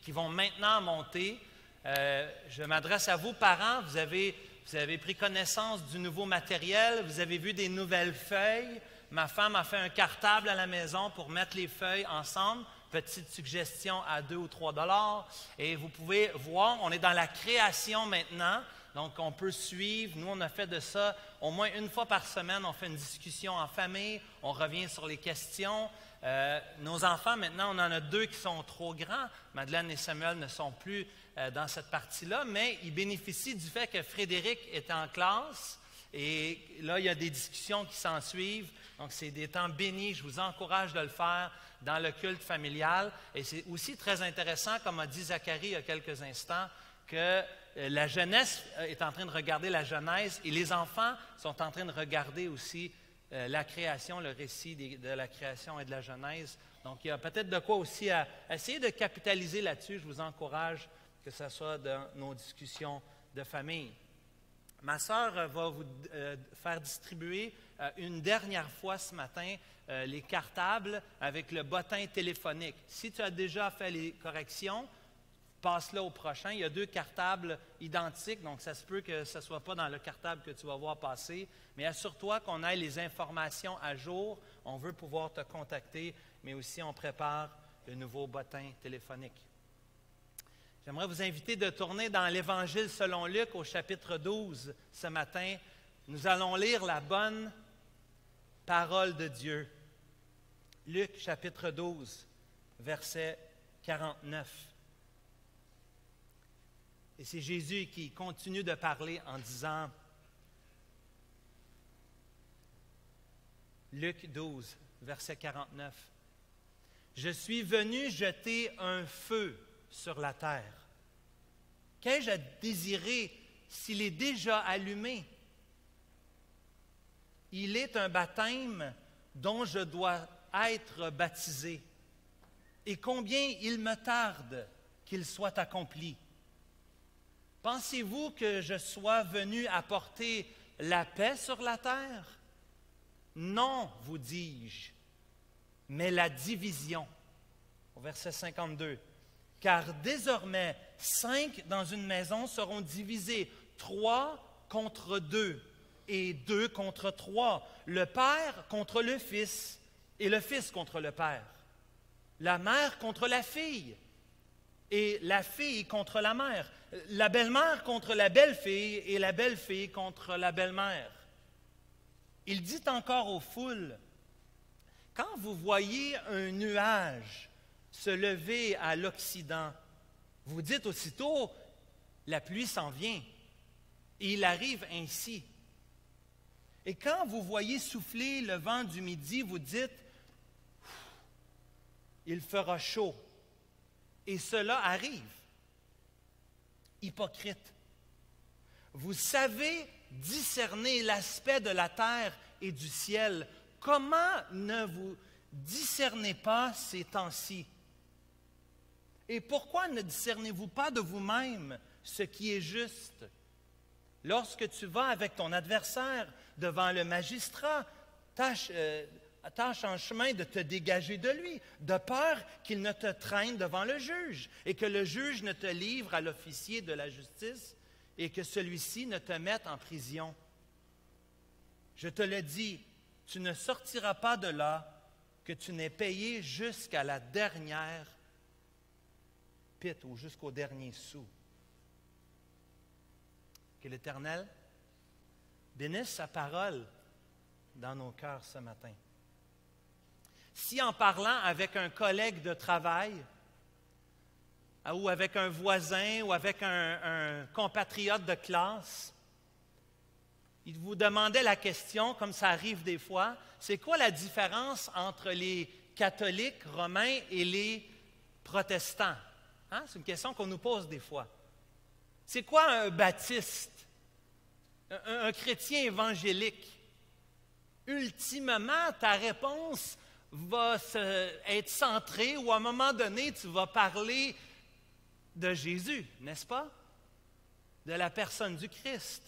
qui vont maintenant monter. Je m'adresse à vous, parents. Vous avez pris connaissance du nouveau matériel. Vous avez vu des nouvelles feuilles. Ma femme a fait un cartable à la maison pour mettre les feuilles ensemble. Petite suggestion à 2 ou 3 $. Et vous pouvez voir, on est dans la création maintenant. Donc, on peut suivre. Nous, on a fait de ça au moins une fois par semaine. On fait une discussion en famille. On revient sur les questions. Nos enfants, maintenant, on en a 2 qui sont trop grands. Madeleine et Samuel ne sont plus dans cette partie-là, mais ils bénéficient du fait que Frédéric est en classe. Et là, il y a des discussions qui s'en suivent. Donc, c'est des temps bénis. Je vous encourage de le faire dans le culte familial. Et c'est aussi très intéressant, comme a dit Zacharie il y a quelques instants, que la jeunesse est en train de regarder la Genèse et les enfants sont en train de regarder aussi la création, le récit de la création et de la Genèse. Donc, il y a peut-être de quoi aussi à essayer de capitaliser là-dessus. Je vous encourage que ce soit dans nos discussions de famille. Ma sœur va vous faire distribuer une dernière fois ce matin les cartables avec le bottin téléphonique. Si tu as déjà fait les corrections, passe-le au prochain. Il y a 2 cartables identiques, donc ça se peut que ce ne soit pas dans le cartable que tu vas voir passer, mais assure-toi qu'on ait les informations à jour. On veut pouvoir te contacter, mais aussi on prépare le nouveau bottin téléphonique. J'aimerais vous inviter de tourner dans l'Évangile selon Luc au chapitre 12 ce matin. Nous allons lire la bonne parole de Dieu. Luc chapitre 12, verset 49. Et c'est Jésus qui continue de parler en disant, Luc 12, verset 49, « Je suis venu jeter un feu sur la terre. Qu'ai-je à désirer s'il est déjà allumé? Il est un baptême dont je dois être baptisé. Et combien il me tarde qu'il soit accompli. Pensez-vous que je sois venu apporter la paix sur la terre? Non, vous dis-je, mais la division. » Au verset 52. « Car désormais, 5 dans une maison seront divisés, 3 contre 2 et 2 contre 3, le père contre le fils et le fils contre le père, la mère contre la fille et la fille contre la mère, la belle-mère contre la belle-fille et la belle-fille contre la belle-mère. » Il dit encore aux foules, « Quand vous voyez un nuage se lever à l'Occident, vous dites aussitôt, la pluie s'en vient. Et il arrive ainsi. Et quand vous voyez souffler le vent du midi, vous dites, il fera chaud. Et cela arrive. Hypocrite. Vous savez discerner l'aspect de la terre et du ciel. Comment ne vous discernez pas ces temps-ci? Et pourquoi ne discernez-vous pas de vous-même ce qui est juste? Lorsque tu vas avec ton adversaire devant le magistrat, tâche en chemin de te dégager de lui, de peur qu'il ne te traîne devant le juge et que le juge ne te livre à l'officier de la justice et que celui-ci ne te mette en prison. Je te le dis, tu ne sortiras pas de là que tu n'aies payé jusqu'à la dernière pipe ou jusqu'au dernier sou. Que l'Éternel bénisse sa parole dans nos cœurs ce matin. Si en parlant avec un collègue de travail, ou avec un voisin, ou avec un compatriote de classe, il vous demandait la question, comme ça arrive des fois, c'est quoi la différence entre les catholiques romains et les protestants? Hein? C'est une question qu'on nous pose des fois. C'est quoi un baptiste? Un chrétien évangélique? Ultimement, ta réponse va être centrée ou à un moment donné, tu vas parler de Jésus, n'est-ce pas? De la personne du Christ.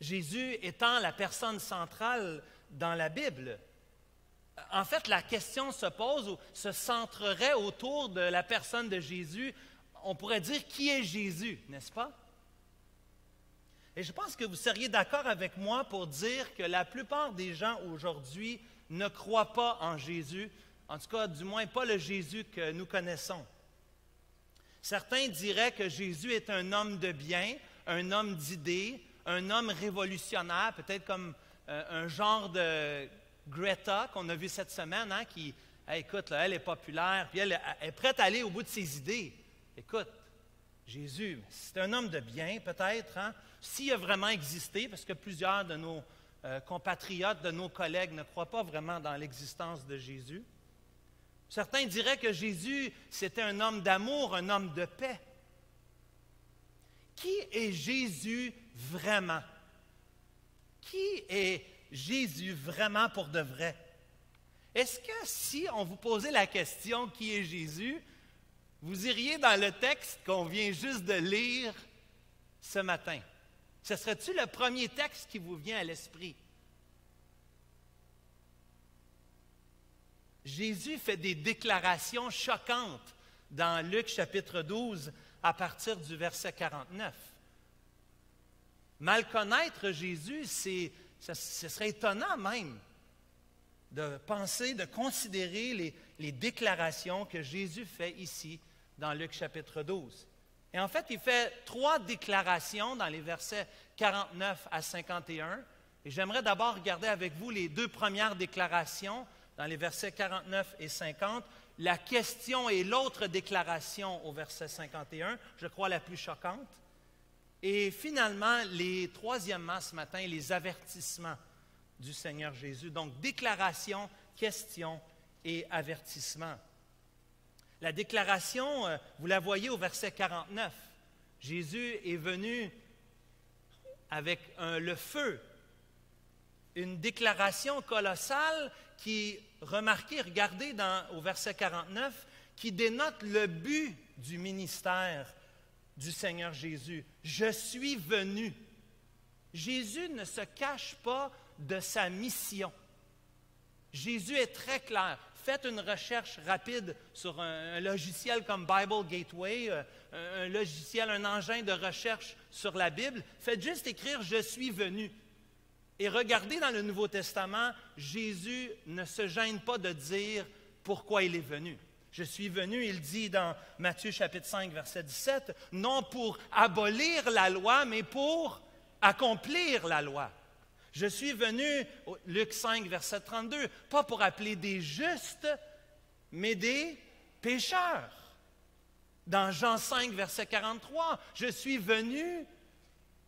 Jésus étant la personne centrale dans la Bible. En fait, la question se pose ou se centrerait autour de la personne de Jésus. On pourrait dire qui est Jésus, n'est-ce pas? Et je pense que vous seriez d'accord avec moi pour dire que la plupart des gens aujourd'hui ne croient pas en Jésus, en tout cas, du moins pas le Jésus que nous connaissons. Certains diraient que Jésus est un homme de bien, un homme d'idées, un homme révolutionnaire, peut-être comme un genre de Greta qu'on a vu cette semaine, hein, qui, hey, écoute, là, elle est populaire, puis elle est prête à aller au bout de ses idées. Écoute, Jésus, c'est un homme de bien, peut-être, hein, s'il a vraiment existé, parce que plusieurs de nos compatriotes, de nos collègues ne croient pas vraiment dans l'existence de Jésus. Certains diraient que Jésus, c'était un homme d'amour, un homme de paix. Qui est Jésus vraiment? Qui est Jésus vraiment pour de vrai? Est-ce que si on vous posait la question « Qui est Jésus ?», vous iriez dans le texte qu'on vient juste de lire ce matin? Ce serait-tu le premier texte qui vous vient à l'esprit? Jésus fait des déclarations choquantes dans Luc chapitre 12 à partir du verset 49. Mal connaître Jésus, ce serait étonnant même de penser, de considérer les déclarations que Jésus fait ici dans Luc chapitre 12. Et en fait, il fait 3 déclarations dans les versets 49 à 51. Et j'aimerais d'abord regarder avec vous les 2 premières déclarations dans les versets 49 et 50. La question et l'autre déclaration au verset 51, je crois la plus choquante. Et finalement, troisièmement ce matin, les avertissements du Seigneur Jésus. Donc, déclaration, question et avertissement. La déclaration, vous la voyez au verset 49. Jésus est venu avec le feu. Une déclaration colossale qui, remarquez, regardez au verset 49, qui dénote le but du ministère du Seigneur Jésus. Je suis venu. Jésus ne se cache pas de sa mission. Jésus est très clair. Faites une recherche rapide sur un logiciel comme Bible Gateway, un logiciel, un engin de recherche sur la Bible. Faites juste écrire « Je suis venu ». Et regardez dans le Nouveau Testament, Jésus ne se gêne pas de dire pourquoi il est venu. Je suis venu, il dit dans Matthieu chapitre 5, verset 17, non pour abolir la loi, mais pour accomplir la loi. Je suis venu, Luc 5, verset 32, pas pour appeler des justes, mais des pécheurs. Dans Jean 5, verset 43, je suis venu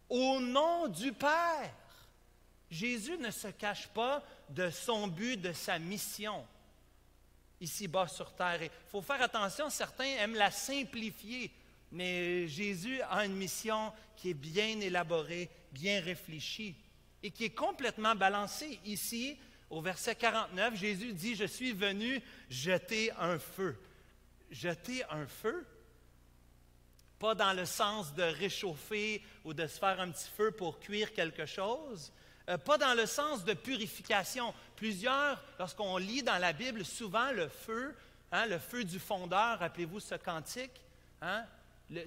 au nom du Père. Jésus ne se cache pas de son but, de sa mission, ici-bas sur terre. Il faut faire attention, certains aiment la simplifier, mais Jésus a une mission qui est bien élaborée, bien réfléchie et qui est complètement balancée. Ici, au verset 49, Jésus dit « Je suis venu jeter un feu ». Jeter un feu? Pas dans le sens de réchauffer ou de se faire un petit feu pour cuire quelque chose, pas dans le sens de purification. Plusieurs, lorsqu'on lit dans la Bible, souvent le feu du fondeur, rappelez-vous ce cantique,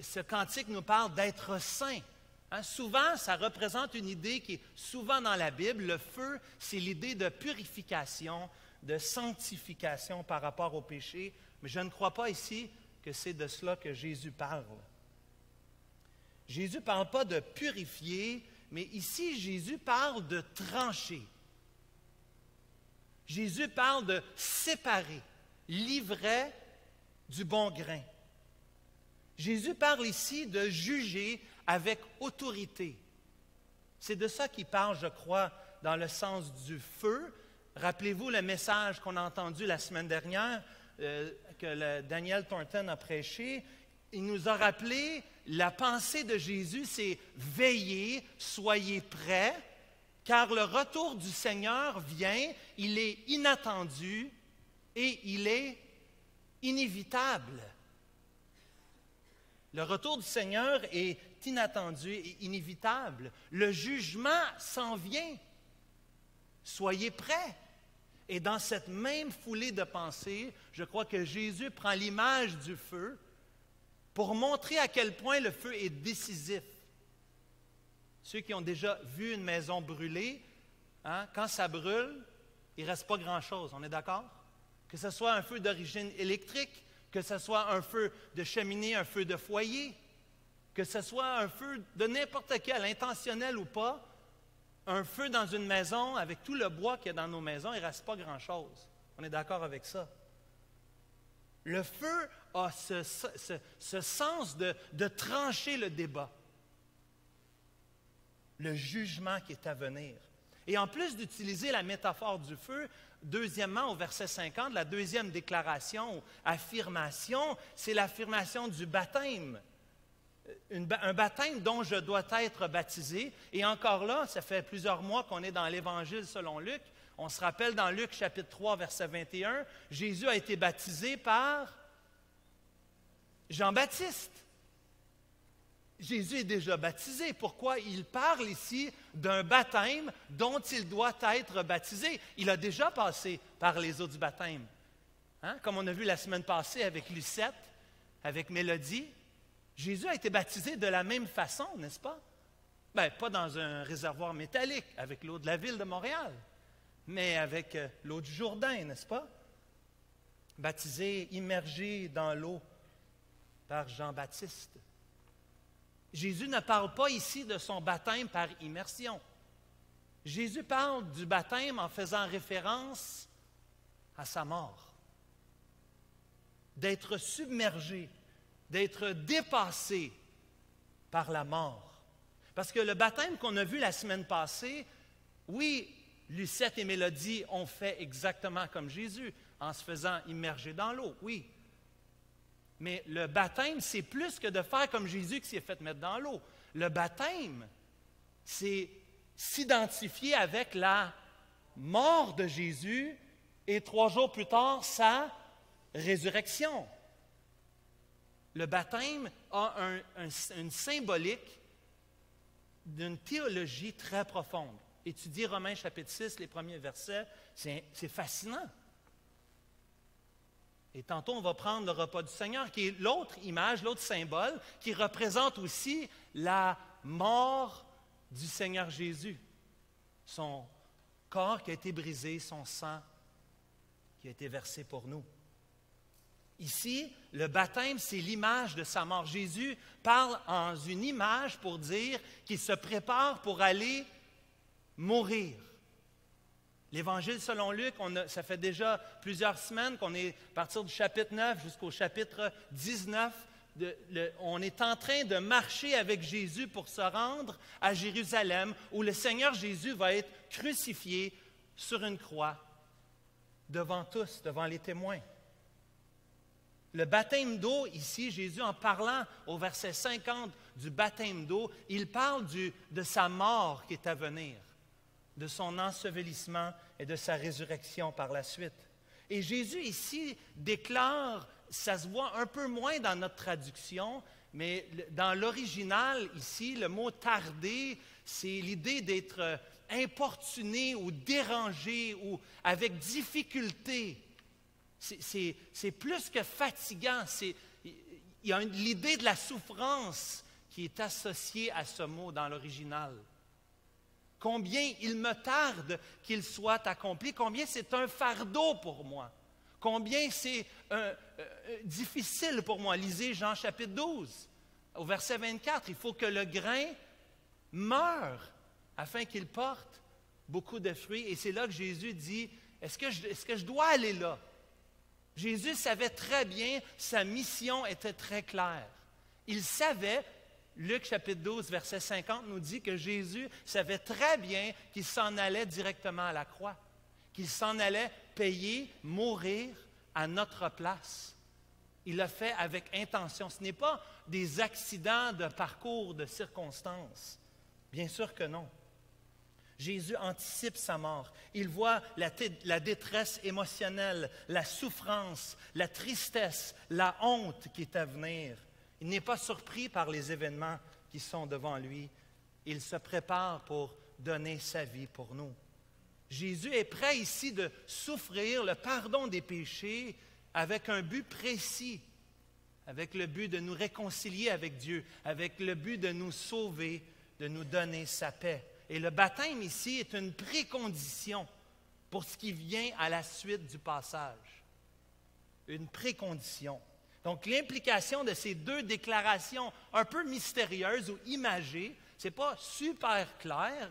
ce cantique nous parle d'être saint. Souvent, ça représente une idée qui est souvent dans la Bible. Le feu, c'est l'idée de purification, de sanctification par rapport au péché. Mais je ne crois pas ici que c'est de cela que Jésus parle. Jésus ne parle pas de purifier, mais ici, Jésus parle de trancher. Jésus parle de séparer l'ivraie du bon grain. Jésus parle ici de juger avec autorité. C'est de ça qu'il parle, je crois, dans le sens du feu. Rappelez-vous le message qu'on a entendu la semaine dernière, que Daniel Thornton a prêché. Il nous a rappelé la pensée de Jésus, c'est « Veillez, soyez prêts, car le retour du Seigneur vient, il est inattendu et il est inévitable. » Le retour du Seigneur est inattendu et inévitable. Le jugement s'en vient. Soyez prêts. Et dans cette même foulée de pensée, je crois que Jésus prend l'image du feu pour montrer à quel point le feu est décisif. Ceux qui ont déjà vu une maison brûler, quand ça brûle, il ne reste pas grand-chose, on est d'accord? Que ce soit un feu d'origine électrique, que ce soit un feu de cheminée, un feu de foyer, que ce soit un feu de n'importe quel, intentionnel ou pas, un feu dans une maison, avec tout le bois qu'il y a dans nos maisons, il ne reste pas grand-chose. On est d'accord avec ça? Le feu a ce sens de trancher le débat, le jugement qui est à venir. Et en plus d'utiliser la métaphore du feu, deuxièmement, au verset 50, la deuxième déclaration ou affirmation, c'est l'affirmation du baptême. Un baptême dont je dois être baptisé. Et encore là, ça fait plusieurs mois qu'on est dans l'Évangile selon Luc. On se rappelle dans Luc chapitre 3, verset 21, Jésus a été baptisé par Jean-Baptiste. Jésus est déjà baptisé. Pourquoi il parle ici d'un baptême dont il doit être baptisé? Il a déjà passé par les eaux du baptême. Comme on a vu la semaine passée avec Lucette, avec Mélodie, Jésus a été baptisé de la même façon, n'est-ce pas? Bien, pas dans un réservoir métallique avec l'eau de la ville de Montréal, mais avec l'eau du Jourdain, n'est-ce pas? Baptisé, immergé dans l'eau par Jean-Baptiste. Jésus ne parle pas ici de son baptême par immersion. Jésus parle du baptême en faisant référence à sa mort. D'être submergé, d'être dépassé par la mort. Parce que le baptême qu'on a vu la semaine passée, oui, Lucette et Mélodie ont fait exactement comme Jésus, en se faisant immerger dans l'eau, oui. Mais le baptême, c'est plus que de faire comme Jésus qui s'est fait mettre dans l'eau. Le baptême, c'est s'identifier avec la mort de Jésus et 3 jours plus tard, sa résurrection. Le baptême a une symbolique d'une théologie très profonde. Étudier Romains chapitre 6, les premiers versets, c'est fascinant. Et tantôt, on va prendre le repas du Seigneur, qui est l'autre image, l'autre symbole, qui représente aussi la mort du Seigneur Jésus. Son corps qui a été brisé, son sang qui a été versé pour nous. Ici, le baptême, c'est l'image de sa mort. Jésus parle en une image pour dire qu'il se prépare pour aller mourir. L'Évangile selon Luc, ça fait déjà plusieurs semaines qu'on est à partir du chapitre 9 jusqu'au chapitre 19. On est en train de marcher avec Jésus pour se rendre à Jérusalem, où le Seigneur Jésus va être crucifié sur une croix devant tous, devant les témoins. Le baptême d'eau, ici, Jésus, en parlant au verset 50 du baptême d'eau, il parle de sa mort qui est à venir, de son ensevelissement et de sa résurrection par la suite. Et Jésus, ici, déclare, ça se voit un peu moins dans notre traduction, mais dans l'original, ici, le mot « tarder », c'est l'idée d'être importuné ou dérangé ou avec difficulté. C'est plus que fatigant. Il y a l'idée de la souffrance qui est associée à ce mot dans l'original. Combien il me tarde qu'il soit accompli, combien c'est un fardeau pour moi, combien c'est difficile pour moi. Lisez Jean chapitre 12, au verset 24, il faut que le grain meure afin qu'il porte beaucoup de fruits. Et c'est là que Jésus dit, est-ce que je dois aller là? Jésus savait très bien, sa mission était très claire. Il savait, Luc chapitre 12, verset 50 nous dit que Jésus savait très bien qu'il s'en allait directement à la croix, qu'il s'en allait payer, mourir à notre place. Il l'a fait avec intention. Ce n'est pas des accidents de parcours, de circonstances. Bien sûr que non. Jésus anticipe sa mort. Il voit la détresse émotionnelle, la souffrance, la tristesse, la honte qui est à venir. Il n'est pas surpris par les événements qui sont devant lui. Il se prépare pour donner sa vie pour nous. Jésus est prêt ici de souffrir le pardon des péchés avec un but précis, avec le but de nous réconcilier avec Dieu, avec le but de nous sauver, de nous donner sa paix. Et le baptême ici est une précondition pour ce qui vient à la suite du passage. Une précondition. Donc, l'implication de ces deux déclarations un peu mystérieuses ou imagées, ce n'est pas super clair,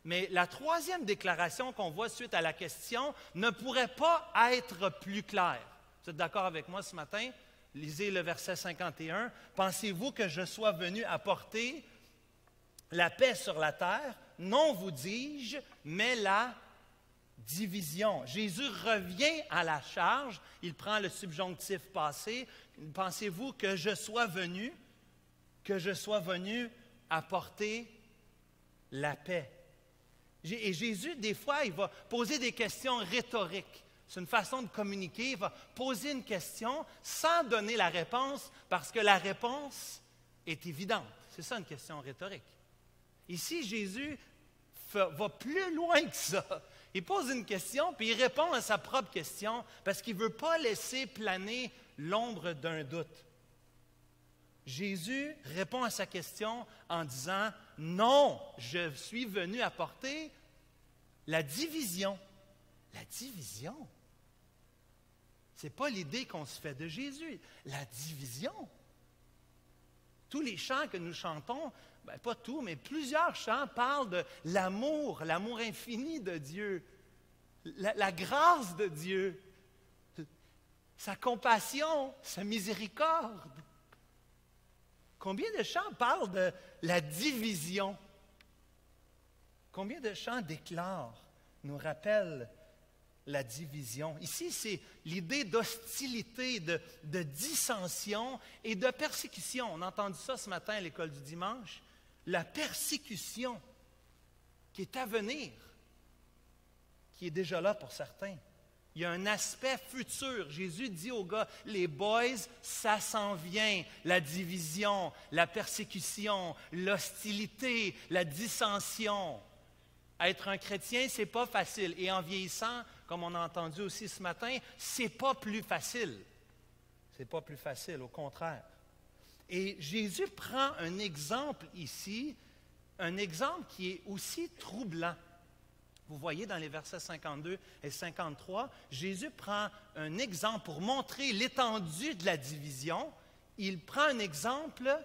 mais la troisième déclaration qu'on voit suite à la question ne pourrait pas être plus claire. Vous êtes d'accord avec moi ce matin? Lisez le verset 51. « Pensez-vous que je sois venu apporter la paix sur la terre? Non, vous dis-je, mais la division. » Jésus revient à la charge. Il prend le subjonctif passé. « Pensez-vous que je sois venu apporter la paix? » Et Jésus, des fois, il va poser des questions rhétoriques. C'est une façon de communiquer. Il va poser une question sans donner la réponse parce que la réponse est évidente. C'est ça une question rhétorique. Ici, Jésus va plus loin que ça. Il pose une question, puis il répond à sa propre question parce qu'il ne veut pas laisser planer l'ombre d'un doute. Jésus répond à sa question en disant « Non, je suis venu apporter la division. » La division? Ce n'est pas l'idée qu'on se fait de Jésus. La division. Tous les chants que nous chantons, pas tous, mais plusieurs chants parlent de l'amour infini de Dieu, la grâce de Dieu, sa compassion, sa miséricorde. Combien de chants parlent de la division? Combien de chants déclarent, nous rappellent la division? Ici, c'est l'idée d'hostilité, de dissension et de persécution. On a entendu ça ce matin à l'école du dimanche. La persécution qui est à venir, qui est déjà là pour certains. Il y a un aspect futur. Jésus dit aux gars, les boys, ça s'en vient. La division, la persécution, l'hostilité, la dissension. Être un chrétien, c'est pas facile. Et en vieillissant, comme on a entendu aussi ce matin, c'est pas plus facile. C'est pas plus facile, au contraire. Et Jésus prend un exemple ici, un exemple qui est aussi troublant. Vous voyez dans les versets 52 et 53, Jésus prend un exemple pour montrer l'étendue de la division. Il prend un exemple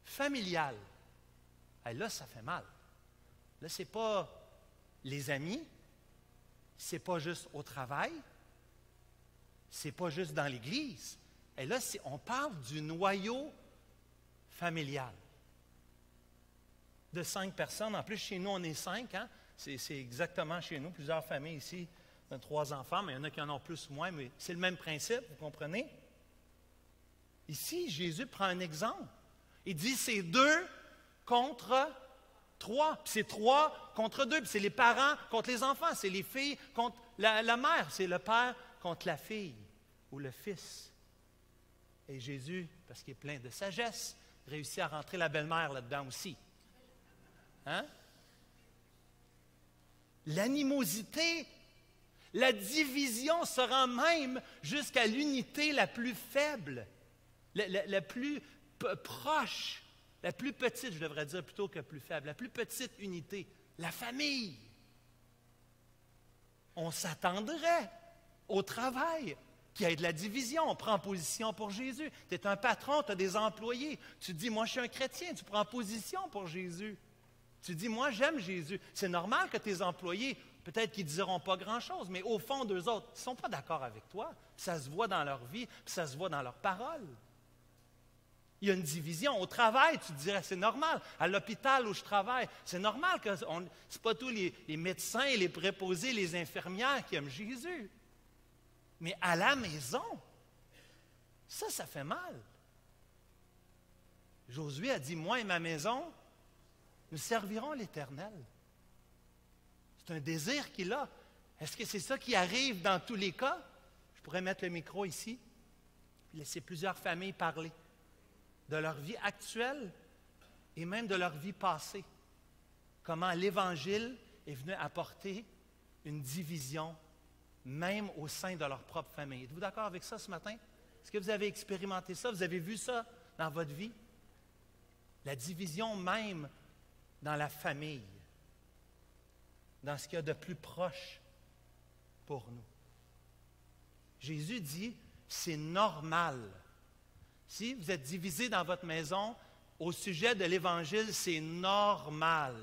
familial. Et là, ça fait mal. Là, ce n'est pas les amis, ce n'est pas juste au travail, ce n'est pas juste dans l'Église. Et là, on parle du noyau familial. De 5 personnes. En plus, chez nous, on est 5. Hein? C'est exactement chez nous. Plusieurs familles ici, on a 3 enfants, mais il y en a qui en ont plus ou moins, mais c'est le même principe, vous comprenez? Ici, Jésus prend un exemple. Il dit, c'est 2 contre 3. Puis c'est 3 contre 2. Puis c'est les parents contre les enfants. C'est les filles contre la mère. C'est le père contre la fille ou le fils. Et Jésus, parce qu'il est plein de sagesse, réussit à rentrer la belle-mère là-dedans aussi. Hein? L'animosité, la division se rend même jusqu'à l'unité la plus faible, la plus proche, la plus petite, je devrais dire plutôt que plus faible, la plus petite unité, la famille. On s'attendrait au travail qu'il y ait de la division. On prend position pour Jésus. Tu es un patron, tu as des employés. Tu dis, moi je suis un chrétien, tu prends position pour Jésus. Tu dis, moi, j'aime Jésus. C'est normal que tes employés, peut-être qu'ils ne diront pas grand-chose, mais au fond d'eux autres, ils ne sont pas d'accord avec toi. Puis ça se voit dans leur vie, puis ça se voit dans leurs paroles. Il y a une division. Au travail, tu te dirais, c'est normal. À l'hôpital où je travaille, c'est normal que ce n'est pas tous les médecins, les préposés, les infirmières qui aiment Jésus. Mais à la maison, ça fait mal. Josué a dit, moi et ma maison, nous servirons l'Éternel. C'est un désir qu'il a. Est-ce que c'est ça qui arrive dans tous les cas? Je pourrais mettre le micro ici et laisser plusieurs familles parler de leur vie actuelle et même de leur vie passée. Comment l'Évangile est venu apporter une division, même au sein de leur propre famille. Êtes-vous d'accord avec ça ce matin? Est-ce que vous avez expérimenté ça? Vous avez vu ça dans votre vie? La division même dans la famille, dans ce qu'il y a de plus proche pour nous. Jésus dit, c'est normal. Si vous êtes divisé dans votre maison, au sujet de l'Évangile, c'est normal.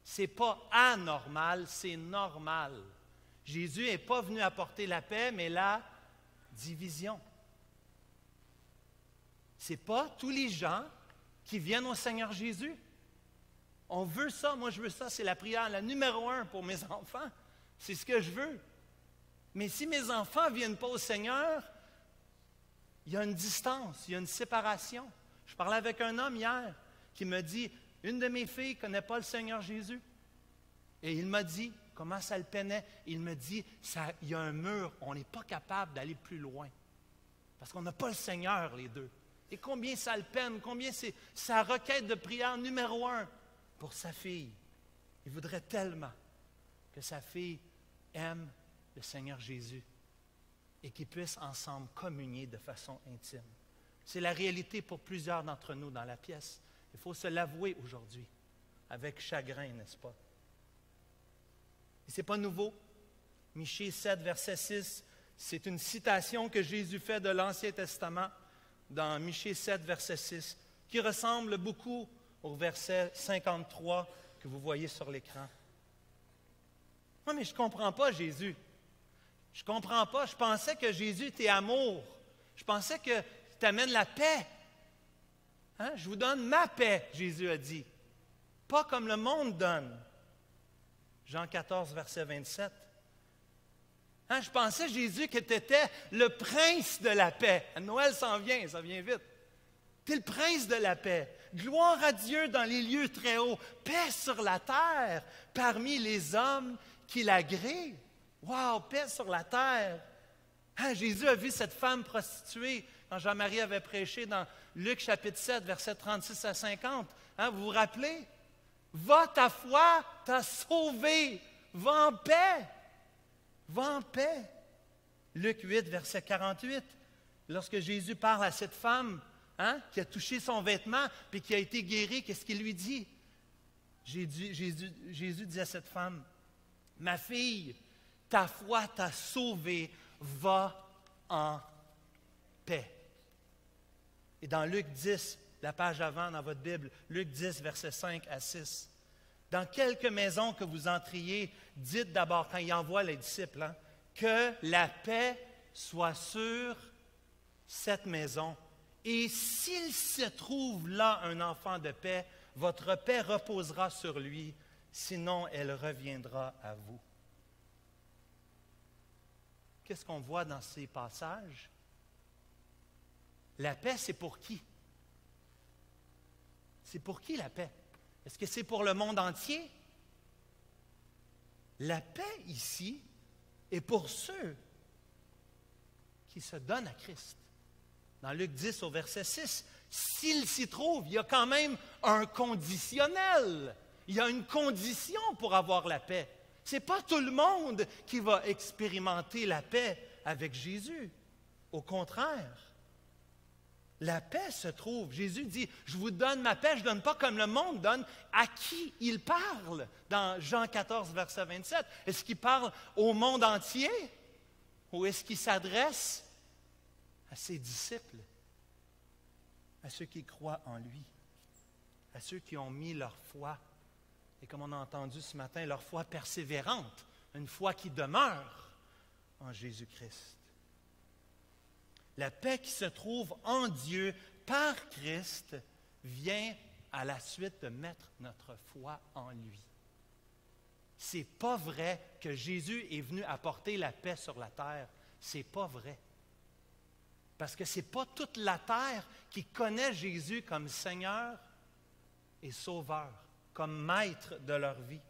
Ce n'est pas anormal, c'est normal. Jésus n'est pas venu apporter la paix, mais la division. Ce n'est pas tous les gens qui viennent au Seigneur Jésus. On veut ça, moi je veux ça, c'est la prière, la numéro 1 pour mes enfants. C'est ce que je veux. Mais si mes enfants ne viennent pas au Seigneur, il y a une distance, il y a une séparation. Je parlais avec un homme hier qui me dit, une de mes filles ne connaît pas le Seigneur Jésus. Et il m'a dit, comment ça le peinait? Il me dit, il y a un mur, on n'est pas capable d'aller plus loin. Parce qu'on n'a pas le Seigneur, les deux. Et combien ça le peine, combien c'est sa requête de prière numéro 1 pour sa fille. Il voudrait tellement que sa fille aime le Seigneur Jésus et qu'ils puissent ensemble communier de façon intime. C'est la réalité pour plusieurs d'entre nous dans la pièce. Il faut se l'avouer aujourd'hui, avec chagrin, n'est-ce pas? Et ce n'est pas nouveau. Michée 7, verset 6, c'est une citation que Jésus fait de l'Ancien Testament dans Michée 7, verset 6, qui ressemble beaucoup au verset 53 que vous voyez sur l'écran. Non, mais je ne comprends pas Jésus. Je ne comprends pas. Je pensais que Jésus était amour. Je pensais que tu amènes la paix. Hein? Je vous donne ma paix, Jésus a dit. Pas comme le monde donne. Jean 14, verset 27. Hein? Je pensais, Jésus, que tu étais le prince de la paix. Noël s'en vient, ça vient vite. Tu es le prince de la paix. Gloire à Dieu dans les lieux très hauts. Paix sur la terre parmi les hommes qui l'agréent. Wow, paix sur la terre. Hein, Jésus a vu cette femme prostituée quand Jean-Marie avait prêché dans Luc chapitre 7, versets 36 à 50. Hein, vous vous rappelez? Va, ta foi t'a sauvé. Va en paix. Va en paix. Luc 8, verset 48. Lorsque Jésus parle à cette femme qui a touché son vêtement puis qui a été guérie, qu'est-ce qu'il lui dit? Jésus dit à cette femme, « Ma fille, ta foi t'a sauvée, va en paix. » Et dans Luc 10, la page avant dans votre Bible, Luc 10, versets 5 à 6. « Dans quelque maison que vous entriez, dites d'abord, quand il envoie les disciples, que la paix soit sur cette maison. Et s'il se trouve là un enfant de paix, votre paix reposera sur lui, sinon elle reviendra à vous. » Qu'est-ce qu'on voit dans ces passages? La paix, c'est pour qui? C'est pour qui la paix? Est-ce que c'est pour le monde entier? La paix ici est pour ceux qui se donnent à Christ. Dans Luc 10 au verset 6, s'il s'y trouve, il y a quand même un conditionnel. Il y a une condition pour avoir la paix. Ce n'est pas tout le monde qui va expérimenter la paix avec Jésus. Au contraire, la paix se trouve. Jésus dit, je vous donne ma paix, je ne donne pas comme le monde donne. À qui il parle dans Jean 14, verset 27? Est-ce qu'il parle au monde entier ou est-ce qu'il s'adresse à ses disciples, à ceux qui croient en lui, à ceux qui ont mis leur foi, et comme on a entendu ce matin, leur foi persévérante, une foi qui demeure en Jésus-Christ. La paix qui se trouve en Dieu par Christ vient à la suite de mettre notre foi en lui. C'est pas vrai que Jésus est venu apporter la paix sur la terre. C'est pas vrai. Parce que ce n'est pas toute la terre qui connaît Jésus comme Seigneur et Sauveur, comme maître de leur vie.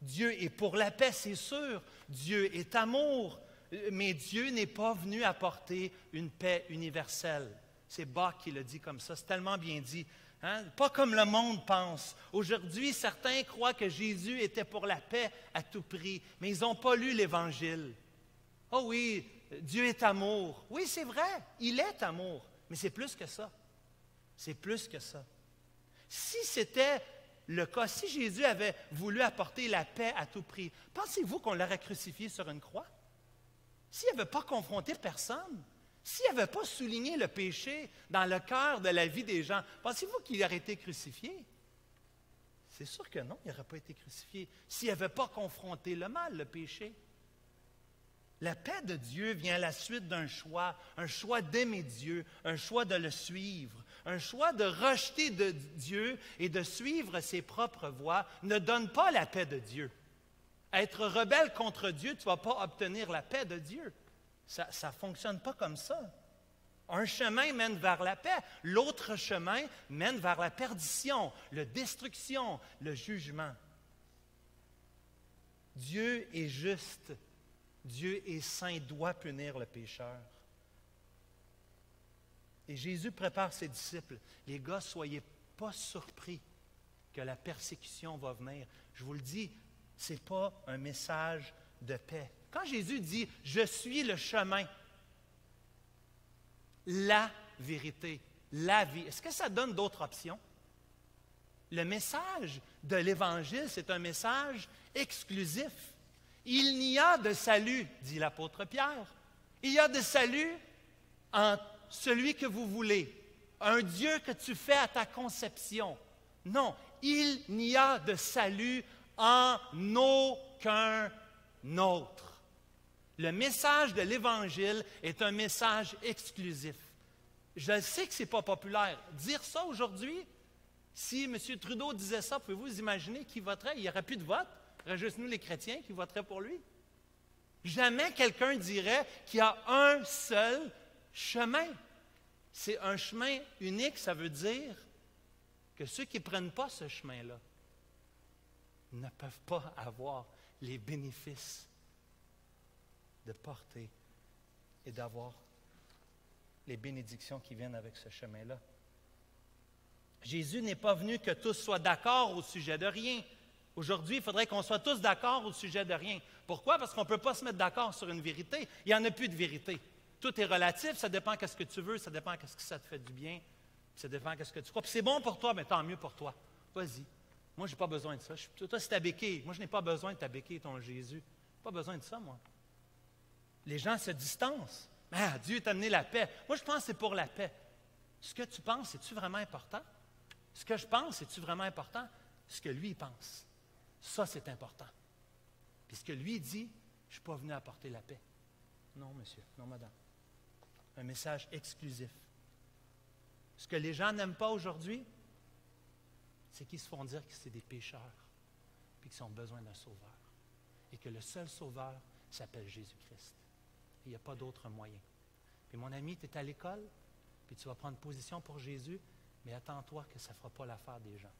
Dieu est pour la paix, c'est sûr. Dieu est amour. Mais Dieu n'est pas venu apporter une paix universelle. C'est Bach qui le dit comme ça. C'est tellement bien dit Hein? Pas comme le monde pense. Aujourd'hui, certains croient que Jésus était pour la paix à tout prix, mais ils n'ont pas lu l'Évangile. Oh oui, Dieu est amour. Oui, c'est vrai, il est amour, mais c'est plus que ça. C'est plus que ça. Si c'était le cas, si Jésus avait voulu apporter la paix à tout prix, pensez-vous qu'on l'aurait crucifié sur une croix? S'il n'avait pas confronté personne, s'il n'avait pas souligné le péché dans le cœur de la vie des gens, pensez-vous qu'il aurait été crucifié? C'est sûr que non, il n'aurait pas été crucifié. S'il n'avait pas confronté le mal, le péché. La paix de Dieu vient à la suite d'un choix d'aimer Dieu, un choix de le suivre, un choix de rejeter de Dieu et de suivre ses propres voies ne donne pas la paix de Dieu. Être rebelle contre Dieu, tu ne vas pas obtenir la paix de Dieu. Ça ne fonctionne pas comme ça. Un chemin mène vers la paix, l'autre chemin mène vers la perdition, la destruction, le jugement. Dieu est juste, Dieu est saint, doit punir le pécheur. Et Jésus prépare ses disciples. Les gars, soyez pas surpris que la persécution va venir. Je vous le dis, ce n'est pas un message de paix. Quand Jésus dit « Je suis le chemin », la vérité, la vie, est-ce que ça donne d'autres options? Le message de l'Évangile, c'est un message exclusif. Il n'y a de salut, dit l'apôtre Pierre. Il y a de salut en celui que vous voulez, un Dieu que tu fais à ta conception. Non, il n'y a de salut en aucun autre. Le message de l'Évangile est un message exclusif. Je sais que ce n'est pas populaire. Dire ça aujourd'hui, si M. Trudeau disait ça, pouvez-vous imaginer qui voterait? Il n'y aurait plus de vote. Il y aurait juste nous, les chrétiens, qui voteraient pour lui. Jamais quelqu'un dirait qu'il y a un seul chemin. C'est un chemin unique, ça veut dire que ceux qui ne prennent pas ce chemin-là ne peuvent pas avoir les bénéfices de porter et d'avoir les bénédictions qui viennent avec ce chemin-là. Jésus n'est pas venu que tous soient d'accord au sujet de rien. Aujourd'hui, il faudrait qu'on soit tous d'accord au sujet de rien. Pourquoi? Parce qu'on ne peut pas se mettre d'accord sur une vérité. Il n'y en a plus de vérité. Tout est relatif, ça dépend de ce que tu veux, ça dépend de ce que ça te fait du bien, ça dépend de ce que tu crois. Puis c'est bon pour toi, mais tant mieux pour toi. Vas-y. Moi, je n'ai pas besoin de ça. Toi, c'est ta béquille. Moi, je n'ai pas besoin de ta béquille, ton Jésus. Je n'ai pas besoin de ça, moi. Les gens se distancent. Ah, Dieu t'a amené la paix. Moi, je pense que c'est pour la paix. Ce que tu penses, c'est-tu vraiment important? Ce que je pense, c'est-tu vraiment important? Ce que lui, il pense. Ça, c'est important. Puis ce que lui dit, je ne suis pas venu apporter la paix. Non, monsieur. Non, madame. Un message exclusif. Ce que les gens n'aiment pas aujourd'hui, c'est qu'ils se font dire que c'est des pécheurs, puis qu'ils ont besoin d'un sauveur. Et que le seul sauveur s'appelle Jésus-Christ. Il n'y a pas d'autre moyen. Puis mon ami, tu es à l'école, puis tu vas prendre position pour Jésus, mais attends-toi que ça ne fera pas l'affaire des gens.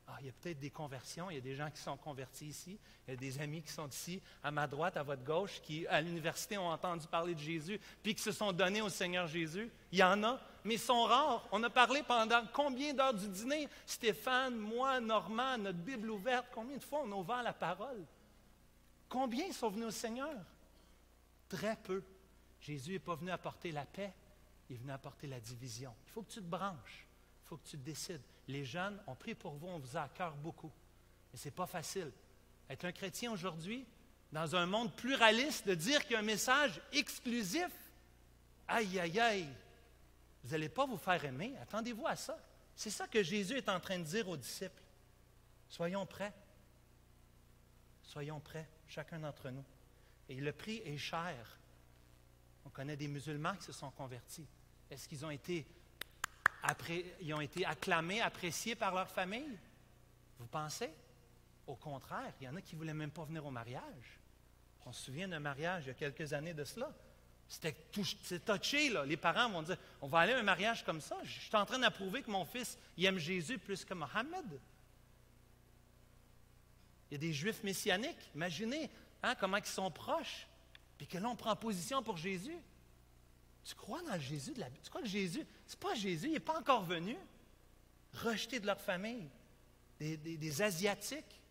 Ah, il y a peut-être des conversions, il y a des gens qui sont convertis ici, il y a des amis qui sont ici, à ma droite, à votre gauche, qui, à l'université, ont entendu parler de Jésus, puis qui se sont donnés au Seigneur Jésus. Il y en a, mais ils sont rares. On a parlé pendant combien d'heures du dîner? Stéphane, moi, Normand, notre Bible ouverte, combien de fois on a ouvert la parole? Combien sont venus au Seigneur? Très peu. Jésus n'est pas venu apporter la paix, il est venu apporter la division. Il faut que tu te branches, il faut que tu te décides. Les jeunes, on prie pour vous, on vous a à cœur beaucoup. Mais ce n'est pas facile. Être un chrétien aujourd'hui, dans un monde pluraliste, de dire qu'il y a un message exclusif, aïe, aïe, aïe, vous n'allez pas vous faire aimer. Attendez-vous à ça. C'est ça que Jésus est en train de dire aux disciples. Soyons prêts. Soyons prêts, chacun d'entre nous. Et le prix est cher. On connaît des musulmans qui se sont convertis. Est-ce qu'ils ont été acclamés, appréciés par leur famille? Vous pensez? Au contraire, il y en a qui ne voulaient même pas venir au mariage. On se souvient d'un mariage il y a quelques années de cela. C'était touché, là. Les parents vont dire, on va aller à un mariage comme ça. Je suis en train d'approuver que mon fils il aime Jésus plus que Mohammed. Il y a des Juifs messianiques. Imaginez comment ils sont proches. Puis que là, on prend position pour Jésus. Tu crois dans le Jésus de la Bible? Tu crois que Jésus, c'est pas Jésus, il n'est pas encore venu. rejetés de leur famille, des Asiatiques.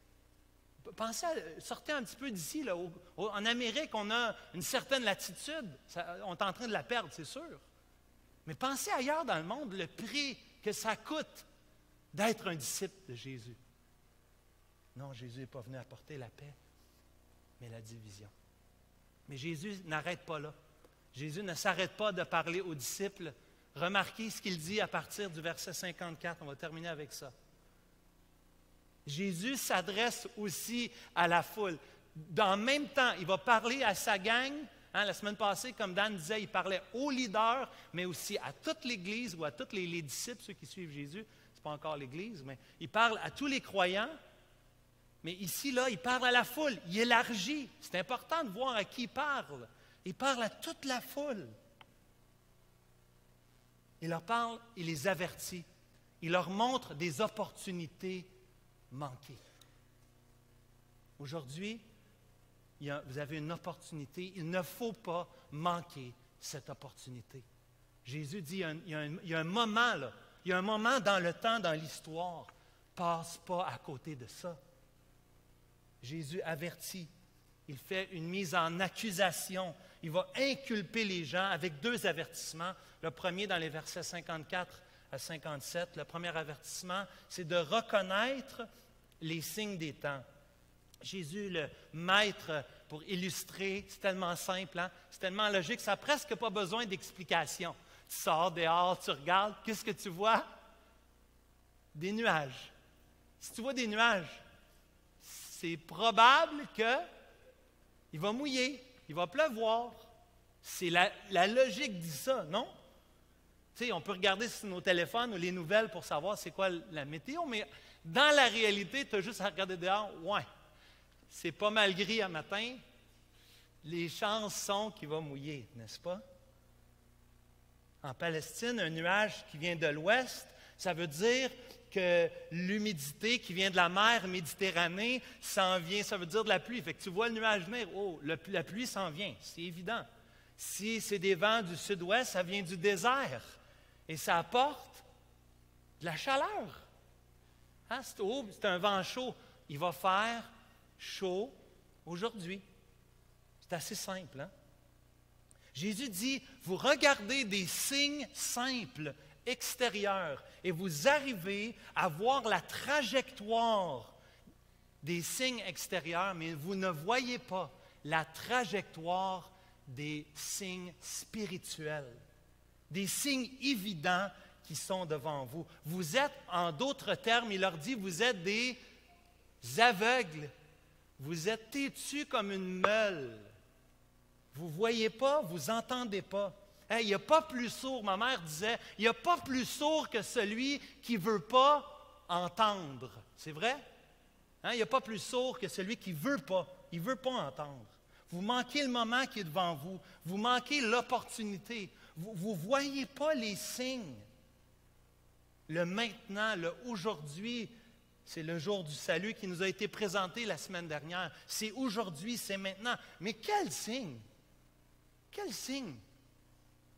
Sortez un petit peu d'ici. Là. En Amérique, on a une certaine latitude. On est en train de la perdre, c'est sûr. Mais pensez ailleurs dans le monde, le prix que ça coûte d'être un disciple de Jésus. Non, Jésus n'est pas venu apporter la paix, mais la division. Mais Jésus n'arrête pas là. Jésus ne s'arrête pas de parler aux disciples. Remarquez ce qu'il dit à partir du verset 54. On va terminer avec ça. Jésus s'adresse aussi à la foule. En même temps, il va parler à sa gang. La semaine passée, comme Dan disait, il parlait aux leaders, mais aussi à toute l'Église ou à tous les disciples, ceux qui suivent Jésus. Ce n'est pas encore l'Église, mais il parle à tous les croyants. Mais ici, là, il parle à la foule. Il élargit. C'est important de voir à qui il parle. Il parle à toute la foule. Il leur parle, il les avertit. Il leur montre des opportunités manquées. Aujourd'hui, vous avez une opportunité. Il ne faut pas manquer cette opportunité. Jésus dit, il y a un moment, là. Il y a un moment dans le temps, dans l'histoire. Passe pas à côté de ça. Jésus avertit. Il fait une mise en accusation. Il va inculper les gens avec 2 avertissements. Le premier dans les versets 54 à 57. Le premier avertissement, c'est de reconnaître les signes des temps. Jésus, le maître, pour illustrer, c'est tellement simple, hein? C'est tellement logique, ça n'a presque pas besoin d'explication. Tu sors dehors, tu regardes, qu'est-ce que tu vois? Des nuages. Si tu vois des nuages, c'est probable qu'il va mouiller, il va pleuvoir. C'est la logique dit ça, non? Tu sais, on peut regarder sur nos téléphones ou les nouvelles pour savoir c'est quoi la météo, mais dans la réalité, tu as juste à regarder dehors, ouais, c'est pas mal gris à matin, les chances sont qu'il va mouiller, n'est-ce pas? En Palestine, un nuage qui vient de l'ouest, ça veut dire que l'humidité qui vient de la mer Méditerranée s'en vient, ça veut dire de la pluie. Fait que tu vois le nuage venir, oh, la pluie s'en vient, c'est évident. Si c'est des vents du sud-ouest, ça vient du désert et ça apporte de la chaleur. Hein? C'est un vent chaud. Il va faire chaud aujourd'hui. C'est assez simple, hein? Jésus dit, vous regardez des signes simples, extérieurs, et vous arrivez à voir la trajectoire des signes extérieurs, mais vous ne voyez pas la trajectoire des signes spirituels, des signes évidents qui sont devant vous. Vous êtes, en d'autres termes, il leur dit, vous êtes des aveugles, vous êtes têtus comme une meule. Vous ne voyez pas, vous n'entendez pas. Hey, il n'y a pas plus sourd, ma mère disait, il n'y a pas plus sourd que celui qui ne veut pas entendre. C'est vrai? Hein? Il n'y a pas plus sourd que celui qui ne veut pas. Il ne veut pas entendre. Vous manquez le moment qui est devant vous. Vous manquez l'opportunité. Vous ne voyez pas les signes. Le maintenant, le aujourd'hui, c'est le jour du salut qui nous a été présenté la semaine dernière. C'est aujourd'hui, c'est maintenant. Mais quel signe? Quel signe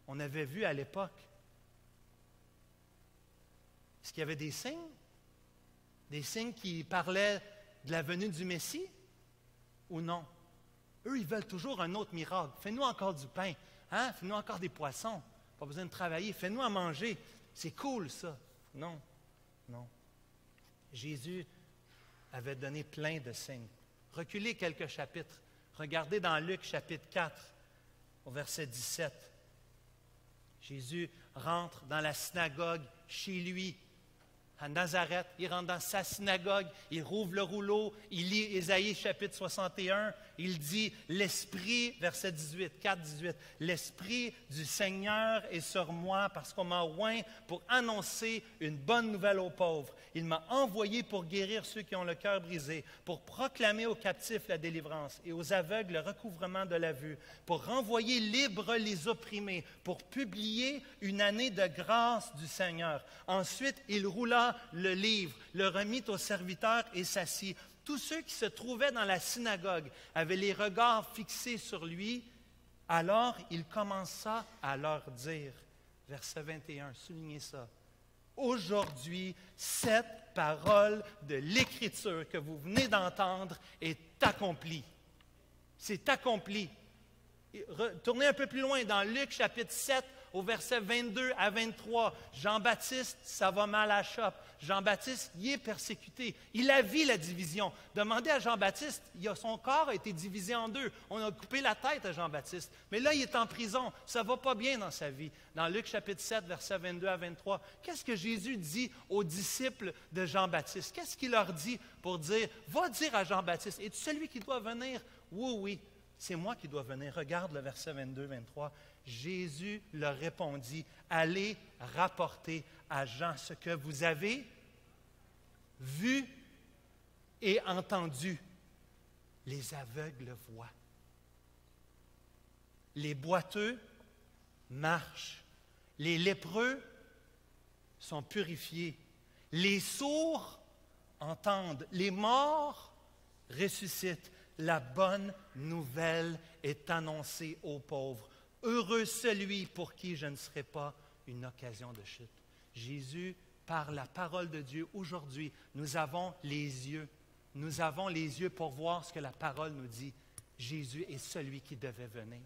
on avait vu à l'époque? Est-ce qu'il y avait des signes? Des signes qui parlaient de la venue du Messie? Ou non? Eux, ils veulent toujours un autre miracle. Fais-nous encore du pain. Hein? Fais-nous encore des poissons. Pas besoin de travailler. Fais-nous à manger. C'est cool, ça. Non. Non. Jésus avait donné plein de signes. Reculez quelques chapitres. Regardez dans Luc chapitre 4, au verset 17. Jésus rentre dans la synagogue chez lui, à Nazareth. Il rentre dans sa synagogue, il rouvre le rouleau, il lit Ésaïe chapitre 61. Il dit, l'Esprit, verset 18, 4, 18, l'Esprit du Seigneur est sur moi parce qu'on m'a oint pour annoncer une bonne nouvelle aux pauvres. Il m'a envoyé pour guérir ceux qui ont le cœur brisé, pour proclamer aux captifs la délivrance et aux aveugles le recouvrement de la vue, pour renvoyer libres les opprimés, pour publier une année de grâce du Seigneur. Ensuite, il roula le livre, le remit aux serviteurs et s'assit. Tous ceux qui se trouvaient dans la synagogue avaient les regards fixés sur lui. Alors il commença à leur dire, verset 21, soulignez ça, « Aujourd'hui, cette parole de l'Écriture que vous venez d'entendre est accomplie. C'est accompli. Tournez un peu plus loin dans Luc chapitre 7 au verset 22 à 23. Jean-Baptiste, ça va mal à la chope. Jean-Baptiste, il est persécuté. Il a vu la division. Demandez à Jean-Baptiste, son corps a été divisé en deux. On a coupé la tête à Jean-Baptiste. Mais là, il est en prison. Ça ne va pas bien dans sa vie. Dans Luc chapitre 7, verset 22 à 23, qu'est-ce que Jésus dit aux disciples de Jean-Baptiste? Qu'est-ce qu'il leur dit pour dire, va dire à Jean-Baptiste, es-tu celui qui doit venir? Oui, oui. C'est moi qui dois venir. Regarde le verset 22-23. Jésus leur répondit, allez rapporter à Jean ce que vous avez vu et entendu. Les aveugles voient. Les boiteux marchent. Les lépreux sont purifiés. Les sourds entendent. Les morts ressuscitent. La bonne nouvelle est annoncée aux pauvres. Heureux celui pour qui je ne serai pas une occasion de chute. Jésus, par la parole de Dieu, aujourd'hui, nous avons les yeux. Nous avons les yeux pour voir ce que la parole nous dit. Jésus est celui qui devait venir.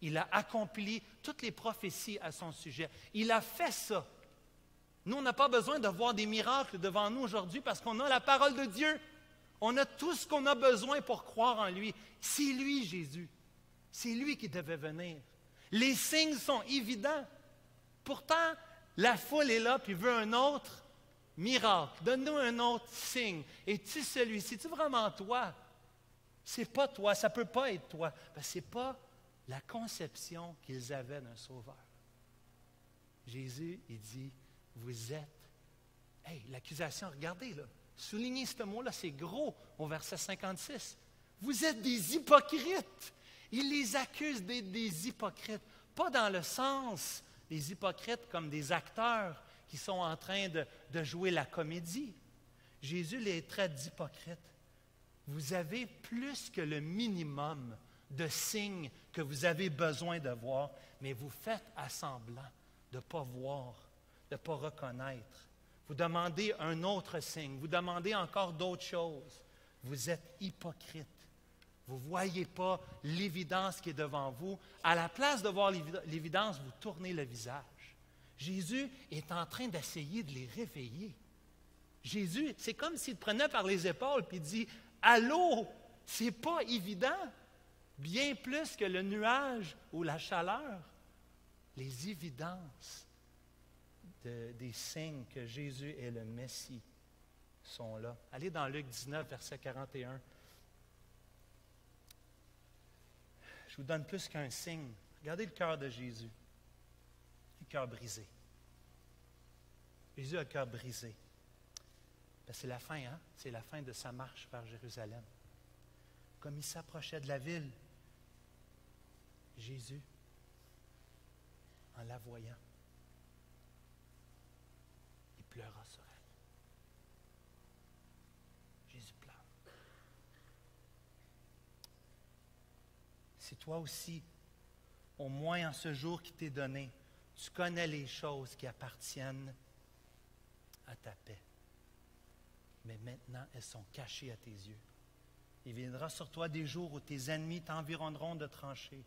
Il a accompli toutes les prophéties à son sujet. Il a fait ça. Nous, on n'a pas besoin de voir des miracles devant nous aujourd'hui parce qu'on a la parole de Dieu. On a tout ce qu'on a besoin pour croire en lui. C'est lui, Jésus. C'est lui qui devait venir. Les signes sont évidents. Pourtant, la foule est là puis veut un autre miracle. Donne-nous un autre signe. Es-tu celui-ci? C'est-tu vraiment toi? C'est pas toi. Ça ne peut pas être toi. Ce n'est pas la conception qu'ils avaient d'un sauveur. Jésus, il dit, vous êtes... Hey, l'accusation, regardez là. Soulignez ce mot-là, c'est gros, au verset 56. Vous êtes des hypocrites. Il les accuse d'être des hypocrites. Pas dans le sens des hypocrites comme des acteurs qui sont en train de jouer la comédie. Jésus les traite d'hypocrites. Vous avez plus que le minimum de signes que vous avez besoin de voir, mais vous faites à semblant de ne pas voir, de ne pas reconnaître. Vous demandez un autre signe, vous demandez encore d'autres choses. Vous êtes hypocrite. Vous ne voyez pas l'évidence qui est devant vous. À la place de voir l'évidence, vous tournez le visage. Jésus est en train d'essayer de les réveiller. Jésus, c'est comme s'il prenait par les épaules et dit « Allô, c'est pas évident. » Bien plus que le nuage ou la chaleur. Les évidences des signes que Jésus est le Messie sont là. Allez dans Luc 19, verset 41. Je vous donne plus qu'un signe. Regardez le cœur de Jésus. Le cœur brisé. Jésus a le cœur brisé. C'est la fin, hein? C'est la fin de sa marche vers Jérusalem. Comme il s'approchait de la ville, Jésus, en la voyant, il pleura sur elle. Jésus pleure. Si toi aussi, au moins en ce jour qui t'est donné, tu connais les choses qui appartiennent à ta paix, mais maintenant elles sont cachées à tes yeux. Il viendra sur toi des jours où tes ennemis t'environneront de tranchées,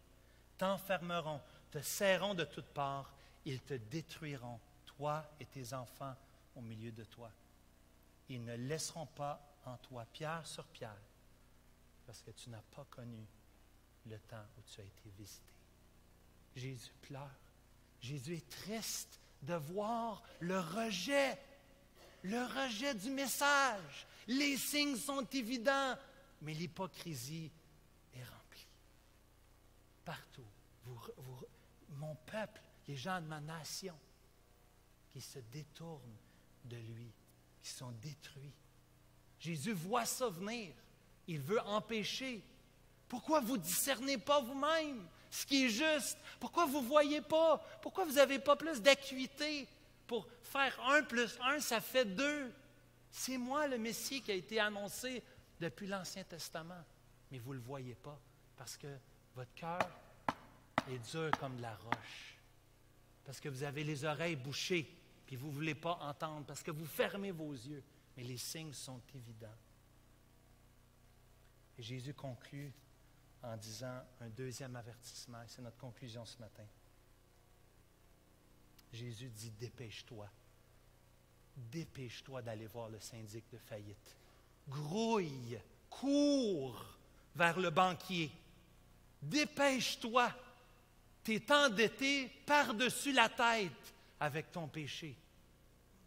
t'enfermeront, te serreront de toutes parts, ils te détruiront, toi et tes enfants au milieu de toi. Ils ne laisseront pas en toi pierre sur pierre, parce que tu n'as pas connu le temps où tu as été visité. Jésus pleure. Jésus est triste de voir le rejet du message. Les signes sont évidents, mais l'hypocrisie est remplie. Partout. Mon peuple, les gens de ma nation, qui se détournent de lui, qui sont détruits. Jésus voit ça venir. Il veut empêcher. Pourquoi vous ne discernez pas vous-même ce qui est juste? Pourquoi vous ne voyez pas? Pourquoi vous n'avez pas plus d'acuité pour faire 1 plus 1, ça fait 2? C'est moi le Messie qui a été annoncé depuis l'Ancien Testament. Mais vous ne le voyez pas parce que votre cœur est dur comme de la roche. Parce que vous avez les oreilles bouchées, puis vous ne voulez pas entendre parce que vous fermez vos yeux, mais les signes sont évidents. Et Jésus conclut en disant un deuxième avertissement, et c'est notre conclusion ce matin. Jésus dit, dépêche-toi. Dépêche-toi d'aller voir le syndic de faillite. Grouille, cours vers le banquier. Dépêche-toi. Tu es endetté par-dessus la tête avec ton péché.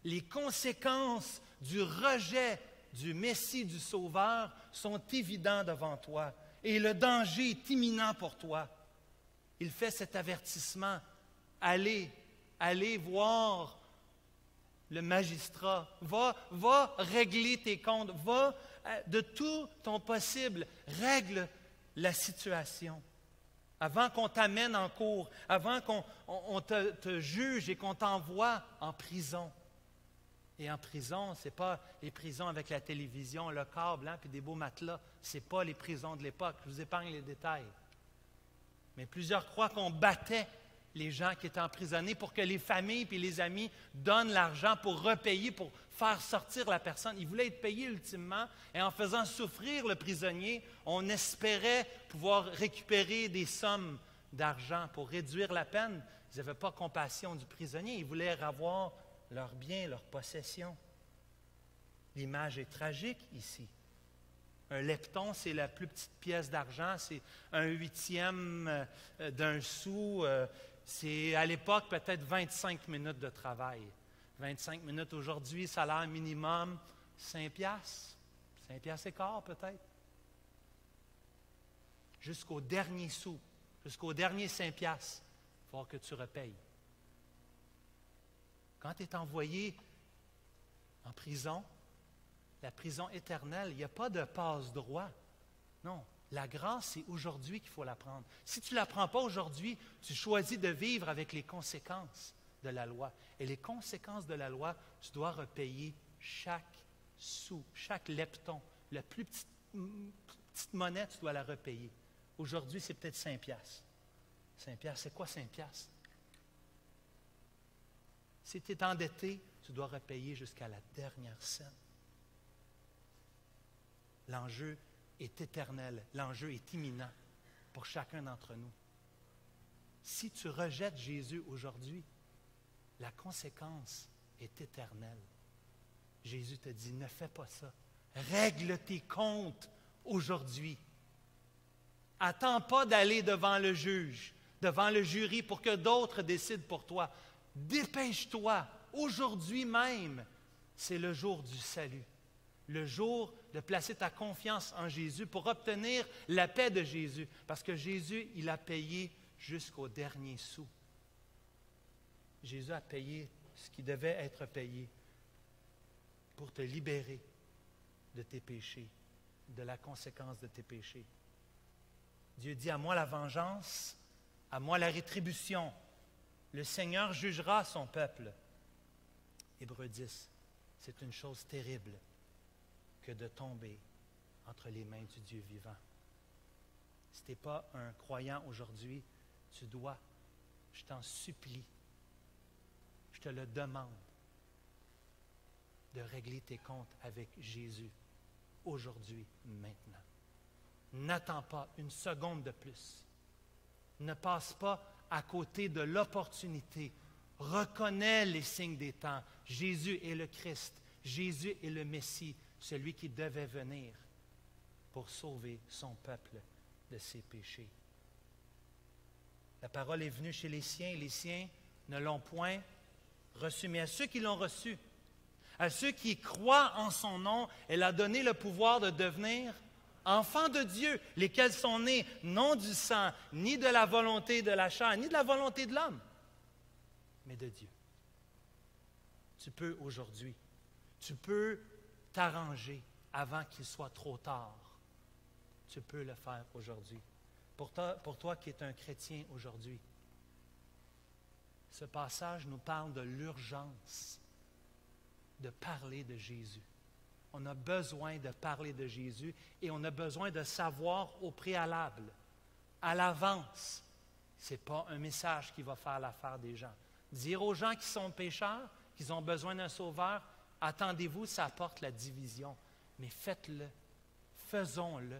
Les conséquences du rejet du Messie, du Sauveur, sont évidentes devant toi. Et le danger est imminent pour toi. Il fait cet avertissement. Allez voir le magistrat. Va régler tes comptes. Va de tout ton possible. Règle la situation. Avant qu'on t'amène en cour, avant qu'on te juge et qu'on t'envoie en prison. Et en prison, ce n'est pas les prisons avec la télévision, le câble, puis des beaux matelas. Ce n'est pas les prisons de l'époque. Je vous épargne les détails. Mais plusieurs croient qu'on battait les gens qui étaient emprisonnés pour que les familles et les amis donnent l'argent pour repayer, pour faire sortir la personne. Ils voulaient être payés ultimement, et en faisant souffrir le prisonnier, on espérait pouvoir récupérer des sommes d'argent pour réduire la peine. Ils n'avaient pas compassion du prisonnier, ils voulaient avoir leurs biens, leurs possessions. L'image est tragique ici. Un lepton, c'est la plus petite pièce d'argent, c'est un huitième d'un sou. C'est à l'époque peut-être 25 minutes de travail. 25 minutes aujourd'hui, salaire minimum, 5 piastres. 5 piastres et quart peut-être. Jusqu'au dernier sou, jusqu'au dernier 5 piastres, il faut que tu repayes. Quand tu es envoyé en prison, la prison éternelle, il n'y a pas de passe-droit. Non, la grâce, c'est aujourd'hui qu'il faut la prendre. Si tu ne la prends pas aujourd'hui, tu choisis de vivre avec les conséquences de la loi. Et les conséquences de la loi, tu dois repayer chaque sou, chaque lepton. La plus petite monnaie, tu dois la repayer. Aujourd'hui, c'est peut-être 5 piastres. 5 piastres, c'est quoi 5 piastres? Si tu es endetté, tu dois repayer jusqu'à la dernière cent. L'enjeu est éternel, l'enjeu est imminent pour chacun d'entre nous. Si tu rejettes Jésus aujourd'hui, la conséquence est éternelle. Jésus te dit, ne fais pas ça. Règle tes comptes aujourd'hui. Attends pas d'aller devant le juge, devant le jury pour que d'autres décident pour toi. Dépêche-toi, aujourd'hui même, c'est le jour du salut. Le jour de placer ta confiance en Jésus pour obtenir la paix de Jésus. Parce que Jésus, il a payé jusqu'au dernier sou. Jésus a payé ce qui devait être payé pour te libérer de tes péchés, de la conséquence de tes péchés. Dieu dit, à moi la vengeance, à moi la rétribution. Le Seigneur jugera son peuple. Hébreux 10, c'est une chose terrible que de tomber entre les mains du Dieu vivant. Si tu n'es pas un croyant aujourd'hui, tu dois, je t'en supplie, je te le demande, de régler tes comptes avec Jésus, aujourd'hui, maintenant. N'attends pas une seconde de plus. Ne passe pas à côté de l'opportunité. Reconnais les signes des temps. Jésus est le Christ. Jésus est le Messie, celui qui devait venir pour sauver son peuple de ses péchés. La parole est venue chez les siens ne l'ont point reçue, mais à ceux qui l'ont reçue, à ceux qui croient en son nom, elle a donné le pouvoir de devenir enfants de Dieu, lesquels sont nés non du sang, ni de la volonté de la chair, ni de la volonté de l'homme, mais de Dieu. Tu peux aujourd'hui, tu peux t'arranger avant qu'il soit trop tard. Tu peux le faire aujourd'hui. Pour toi qui es un chrétien aujourd'hui, ce passage nous parle de l'urgence de parler de Jésus. On a besoin de parler de Jésus et on a besoin de savoir au préalable, à l'avance. Ce n'est pas un message qui va faire l'affaire des gens. Dire aux gens qui sont pécheurs, qu'ils ont besoin d'un sauveur, attendez-vous, ça apporte la division. Mais faites-le, faisons-le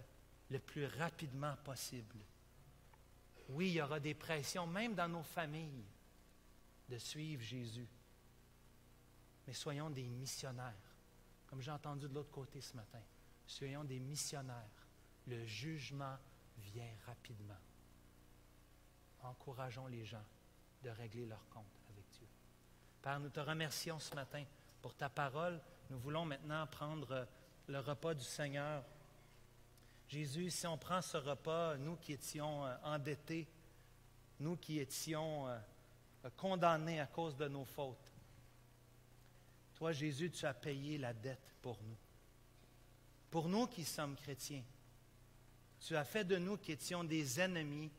le plus rapidement possible. Oui, il y aura des pressions, même dans nos familles, de suivre Jésus. Mais soyons des missionnaires. Comme j'ai entendu de l'autre côté ce matin, soyons des missionnaires. Le jugement vient rapidement. Encourageons les gens de régler leur compte avec Dieu. Père, nous te remercions ce matin pour ta parole. Nous voulons maintenant prendre le repas du Seigneur. Jésus, si on prend ce repas, nous qui étions endettés, nous qui étions condamnés à cause de nos fautes, toi, Jésus, tu as payé la dette pour nous. Pour nous qui sommes chrétiens, tu as fait de nous qui étions des ennemis,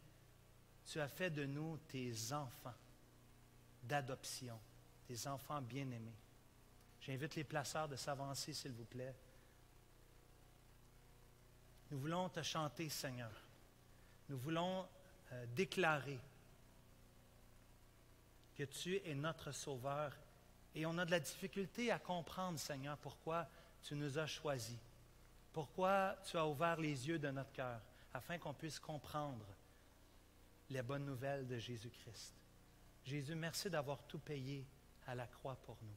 tu as fait de nous tes enfants d'adoption, tes enfants bien-aimés. J'invite les placeurs de s'avancer, s'il vous plaît. Nous voulons te chanter, Seigneur. Nous voulons déclarer que tu es notre Sauveur. Et on a de la difficulté à comprendre, Seigneur, pourquoi tu nous as choisis. Pourquoi tu as ouvert les yeux de notre cœur, afin qu'on puisse comprendre les bonnes nouvelles de Jésus-Christ. Jésus, merci d'avoir tout payé à la croix pour nous.